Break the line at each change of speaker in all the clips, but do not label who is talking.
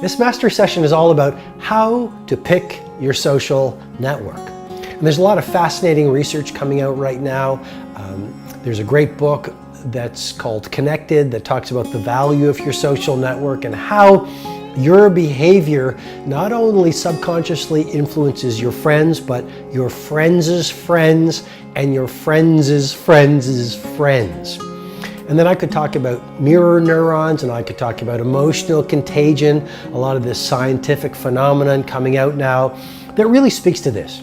This mastery session is all about how to pick your social network. And there's a lot of fascinating research coming out right now. There's a great book that's called Connected that talks about the value of your social network and how your behavior not only subconsciously influences your friends, but your friends' friends and your friends' friends' friends. And then I could talk about mirror neurons, and I could talk about emotional contagion, a lot of this scientific phenomenon coming out now that really speaks to this.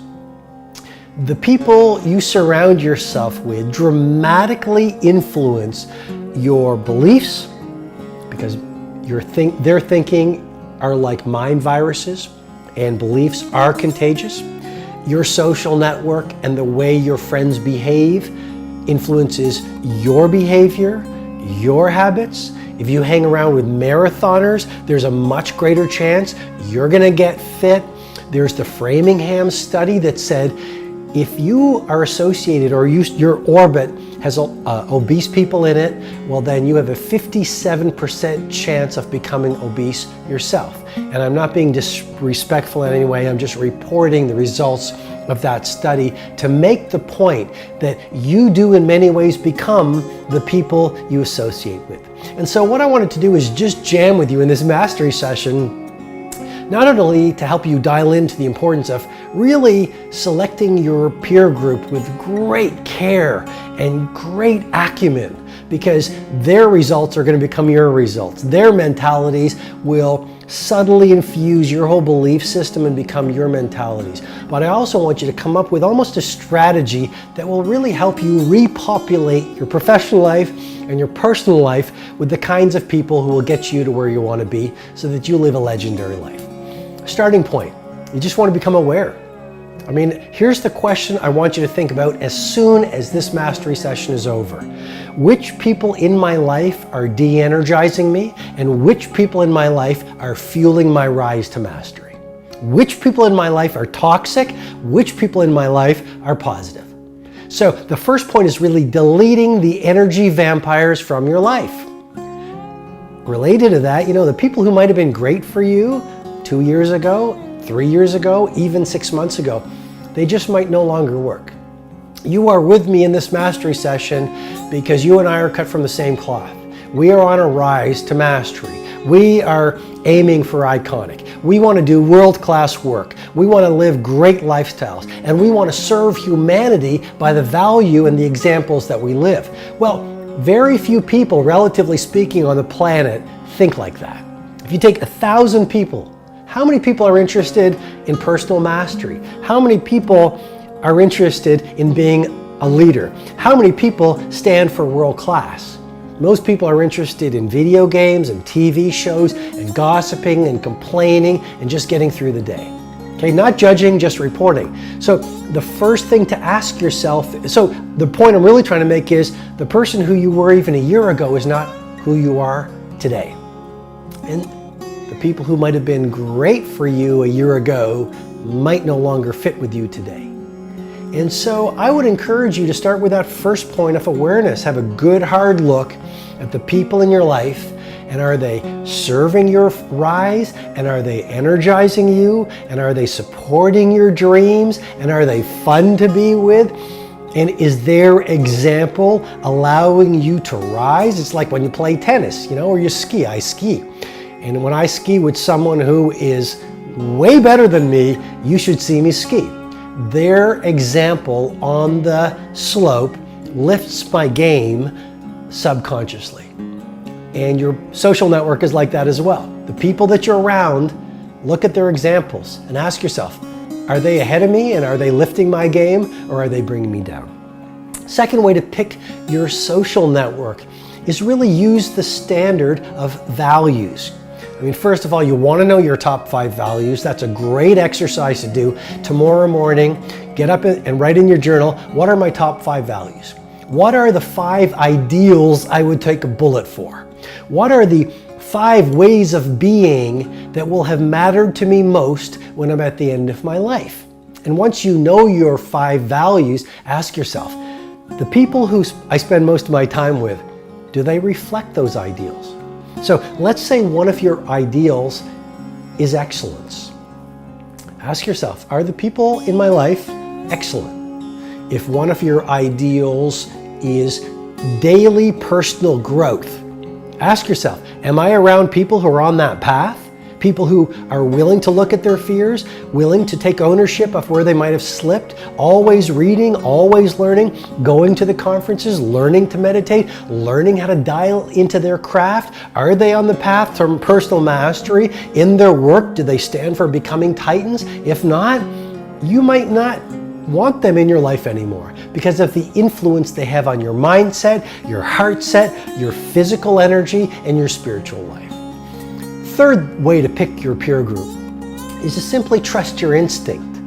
The people you surround yourself with dramatically influence your beliefs, because their thinking are like mind viruses and beliefs are contagious. Your social network and the way your friends behave influences your behavior, your habits. If you hang around with marathoners, there's a much greater chance you're gonna get fit. There's the Framingham study that said if you are associated or your orbit has obese people in it, well then you have a 57% chance of becoming obese yourself. And I'm not being disrespectful in any way, I'm just reporting the results of that study to make the point that you do in many ways become the people you associate with. And so what I wanted to do is just jam with you in this mastery session, not only to help you dial into the importance of really selecting your peer group with great care and great acumen, because their results are going to become your results. Their mentalities will subtly infuse your whole belief system and become your mentalities. But I also want you to come up with almost a strategy that will really help you repopulate your professional life and your personal life with the kinds of people who will get you to where you want to be so that you live a legendary life. Starting point, you just want to become aware. I mean, here's the question I want you to think about as soon as this mastery session is over. Which people in my life are de-energizing me, and which people in my life are fueling my rise to mastery? Which people in my life are toxic? Which people in my life are positive? So the first point is really deleting the energy vampires from your life. Related to that, the people who might have been great for you 2 years ago, 3 years ago, even 6 months ago, they just might no longer work. You are with me in this mastery session because you and I are cut from the same cloth. We are on a rise to mastery. We are aiming for iconic. We want to do world-class work. We want to live great lifestyles. And we want to serve humanity by the value and the examples that we live. Well, very few people, relatively speaking, on the planet think like that. If you take 1,000 people, how many people are interested in personal mastery? How many people are interested in being a leader? How many people stand for world class? Most people are interested in video games and TV shows and gossiping and complaining and just getting through the day. Okay, not judging, just reporting. So the first thing to ask yourself, so the point I'm really trying to make is the person who you were even a year ago is not who you are today. And the people who might have been great for you a year ago might no longer fit with you today. And so I would encourage you to start with that first point of awareness. Have a good hard look at the people in your life, and are they serving your rise, and are they energizing you, and are they supporting your dreams, and are they fun to be with? And is their example allowing you to rise? It's like when you play tennis, or you ski. I ski. And when I ski with someone who is way better than me, you should see me ski. Their example on the slope lifts my game subconsciously. And your social network is like that as well. The people that you're around, look at their examples and ask yourself, are they ahead of me and are they lifting my game, or are they bringing me down? Second way to pick your social network is really use the standard of values. I mean, first of all, you want to know your top 5 values. That's a great exercise to do. Tomorrow morning, get up and write in your journal, what are my top 5 values? What are the 5 ideals I would take a bullet for? What are the 5 ways of being that will have mattered to me most when I'm at the end of my life? And once you know your 5 values, ask yourself, the people who I spend most of my time with, do they reflect those ideals? So let's say one of your ideals is excellence? Ask yourself, are the people in my life excellent? If one of your ideals is daily personal growth, ask yourself, am I around people who are on that path? People who are willing to look at their fears, willing to take ownership of where they might have slipped, always reading, always learning, going to the conferences, learning to meditate, learning how to dial into their craft. Are they on the path to personal mastery? In their work, do they stand for becoming titans? If not, you might not want them in your life anymore because of the influence they have on your mindset, your heart set, your physical energy, and your spiritual life. Third way to pick your peer group is to simply trust your instinct.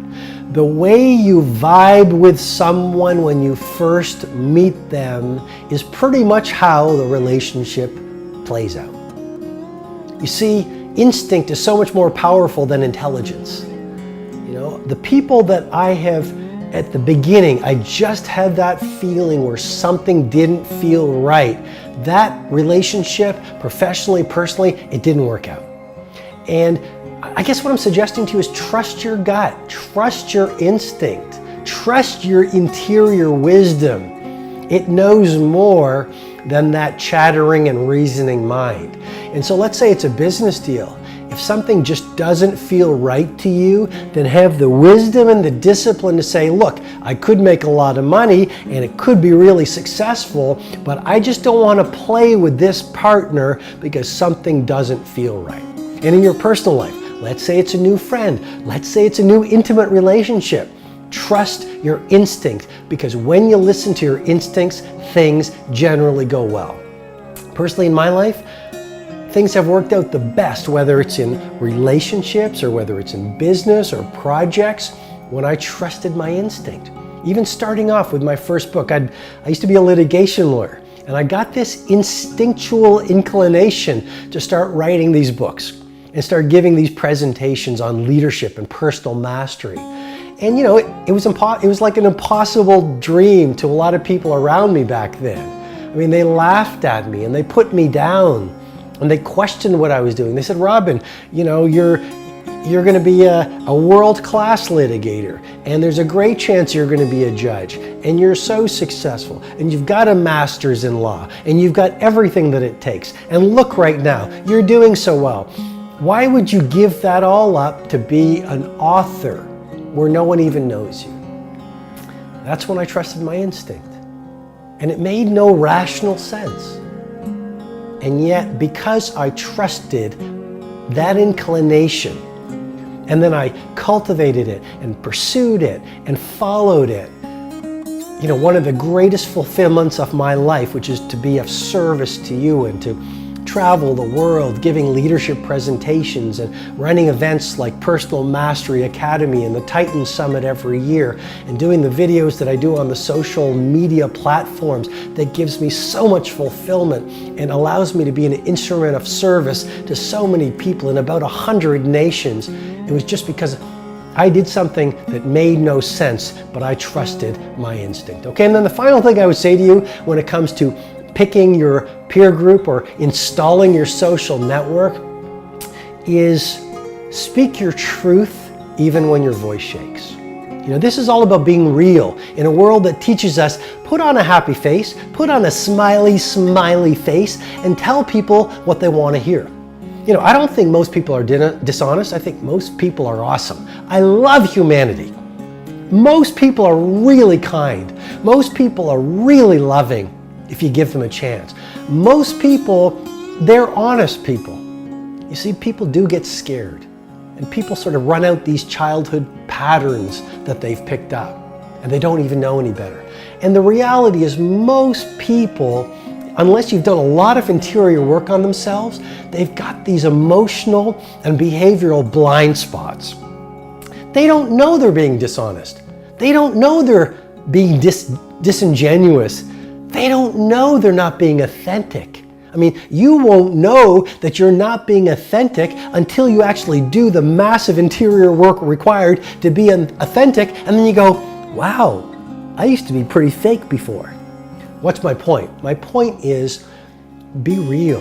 The way you vibe with someone when you first meet them is pretty much how the relationship plays out. You see, instinct is so much more powerful than intelligence. You know, the people that I have at the beginning, I just had that feeling where something didn't feel right. That relationship, professionally, personally, it didn't work out. And I guess what I'm suggesting to you is trust your gut, trust your instinct, trust your interior wisdom. It knows more than that chattering and reasoning mind. And so let's say it's a business deal. If something just doesn't feel right to you, then have the wisdom and the discipline to say, look, I could make a lot of money and it could be really successful, but I just don't want to play with this partner because something doesn't feel right. And in your personal life, let's say it's a new friend, let's say it's a new intimate relationship. Trust your instinct, because when you listen to your instincts, things generally go well. Personally, in my life, things have worked out the best, whether it's in relationships or whether it's in business or projects, when I trusted my instinct. Even starting off with my first book, I used to be a litigation lawyer, and I got this instinctual inclination to start writing these books and start giving these presentations on leadership and personal mastery. And you know, it was like an impossible dream to a lot of people around me back then. I mean, they laughed at me and they put me down and they questioned what I was doing. They said, Robin, you know, you're going to be a world-class litigator, and there's a great chance you're going to be a judge, and you're so successful, and you've got a master's in law, and you've got everything that it takes. And look right now, you're doing so well. Why would you give that all up to be an author where no one even knows you? That's when I trusted my instinct. And it made no rational sense. And yet, because I trusted that inclination, and then I cultivated it and pursued it and followed it, you know, one of the greatest fulfillments of my life, which is to be of service to you and to travel the world, giving leadership presentations and running events like Personal Mastery Academy and the Titan Summit every year, and doing the videos that I do on the social media platforms that gives me so much fulfillment and allows me to be an instrument of service to so many people in about 100 nations. It was just because I did something that made no sense, but I trusted my instinct. Okay, and then the final thing I would say to you when it comes to picking your peer group or installing your social network is speak your truth even when your voice shakes. You know, this is all about being real in a world that teaches us put on a happy face, put on a smiley face, and tell people what they want to hear. You know, I don't think most people are dishonest. I think most people are awesome. I love humanity. Most people are really kind. Most people are really loving if you give them a chance. Most people, they're honest people. You see, people do get scared, and people sort of run out these childhood patterns that they've picked up, and they don't even know any better. And the reality is most people, unless you've done a lot of interior work on themselves, they've got these emotional and behavioral blind spots. They don't know they're being dishonest. They don't know they're being disingenuous. They don't know they're not being authentic. I mean, you won't know that you're not being authentic until you actually do the massive interior work required to be authentic, and then you go, wow, I used to be pretty fake before. What's my point? My point is, be real.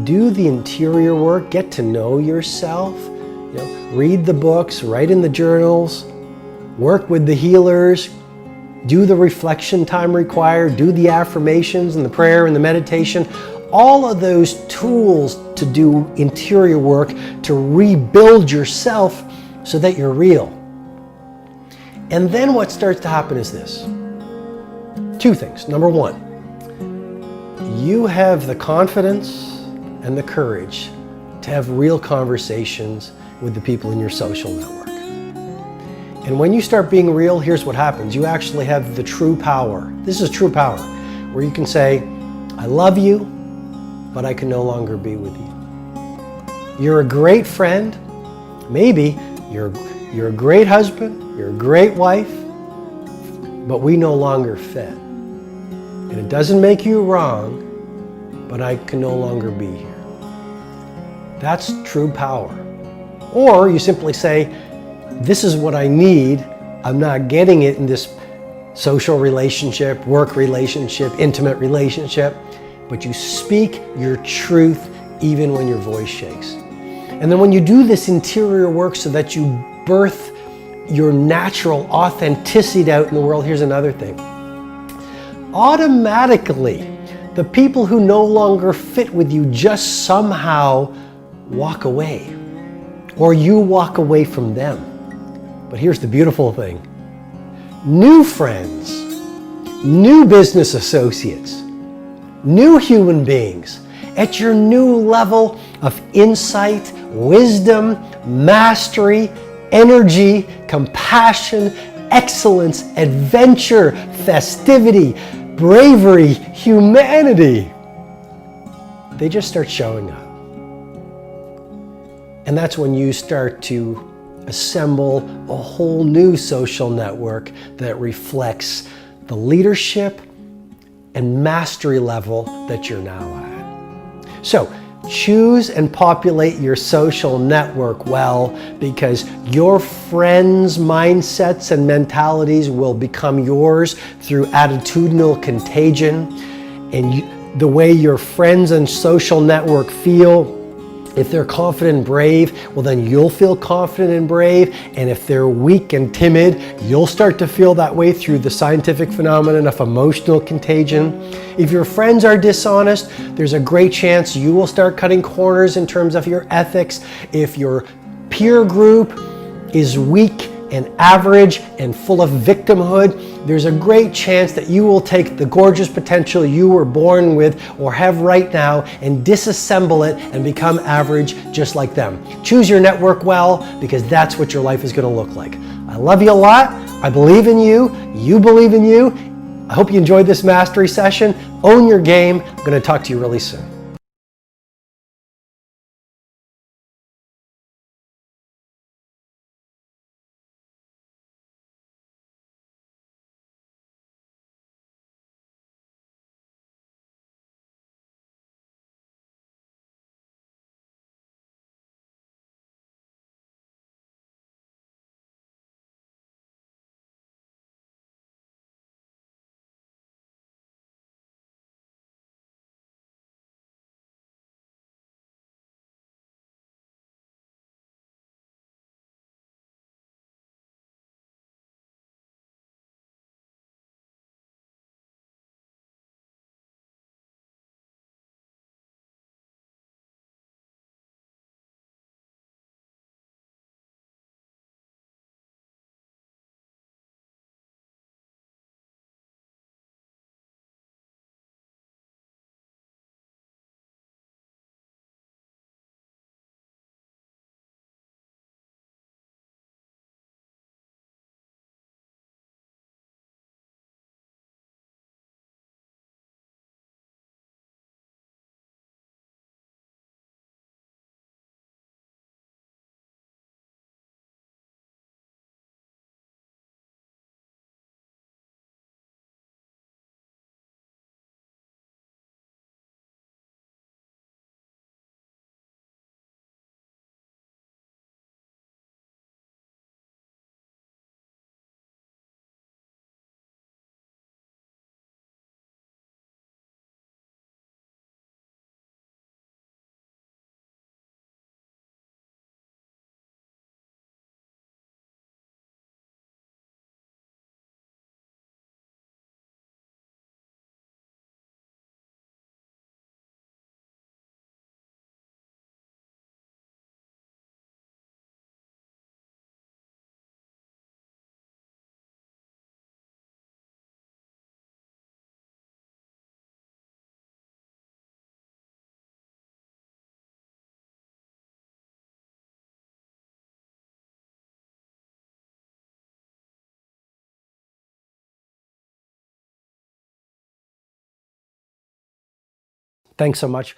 do the interior work, get to know yourself, read the books, write in the journals, work with the healers, do the reflection time required, do the affirmations and the prayer and the meditation, all of those tools to do interior work to rebuild yourself so that you're real. And then what starts to happen is this. Two things. Number one, you have the confidence and the courage to have real conversations with the people in your social network. And when you start being real, here's what happens. You actually have the true power. This is true power, where you can say, I love you, but I can no longer be with you. You're a great friend. Maybe you're a great husband, you're a great wife, but we no longer fit. And it doesn't make you wrong, but I can no longer be here. That's true power. Or you simply say, this is what I need. I'm not getting it in this social relationship, work relationship, intimate relationship, but you speak your truth even when your voice shakes. And then when you do this interior work so that you birth your natural authenticity out in the world, here's another thing. Automatically, the people who no longer fit with you just somehow walk away, or you walk away from them. But here's the beautiful thing. New friends, new business associates, new human beings at your new level of insight, wisdom, mastery, energy, compassion, excellence, adventure, festivity, bravery, humanity. They just start showing up. And that's when you start to assemble a whole new social network that reflects the leadership and mastery level that you're now at. So choose and populate your social network well, because your friends' mindsets and mentalities will become yours through attitudinal contagion. And the way your friends and social network feel, if they're confident and brave, well then you'll feel confident and brave. And if they're weak and timid, you'll start to feel that way through the scientific phenomenon of emotional contagion. If your friends are dishonest, there's a great chance you will start cutting corners in terms of your ethics. If your peer group is weak and average and full of victimhood, there's a great chance that you will take the gorgeous potential you were born with or have right now and disassemble it and become average just like them. Choose your network well, because that's what your life is going to look like. I love you a lot. I believe in you. You believe in you. I hope you enjoyed this mastery session. Own your game. I'm going to talk to you really soon. Thanks so much.